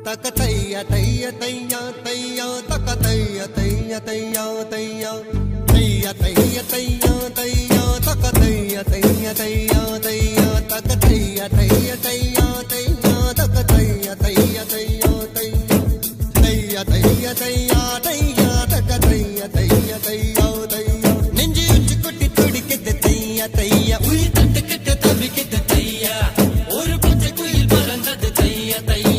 தக்க தைய தைய தையா தையா தக்க தைய தைய தையா தையா தைய தைய தையா தையா தக்க தைய தைய தையா தையா தக்க தைய தைய தையா தையா தக்க தைய தைய தையா தையா தைய தைய தையா தையா தக்க தைய தைய தையா தையா நெஞ்சு உச்சி கொட்டி துடிக்கிட்டு தையா தையா உயிர் தட்டுக்கிட்டு தவிக்கிட்டு தையா ஒரு பச்சை குயில் பறந்தது தையா தையா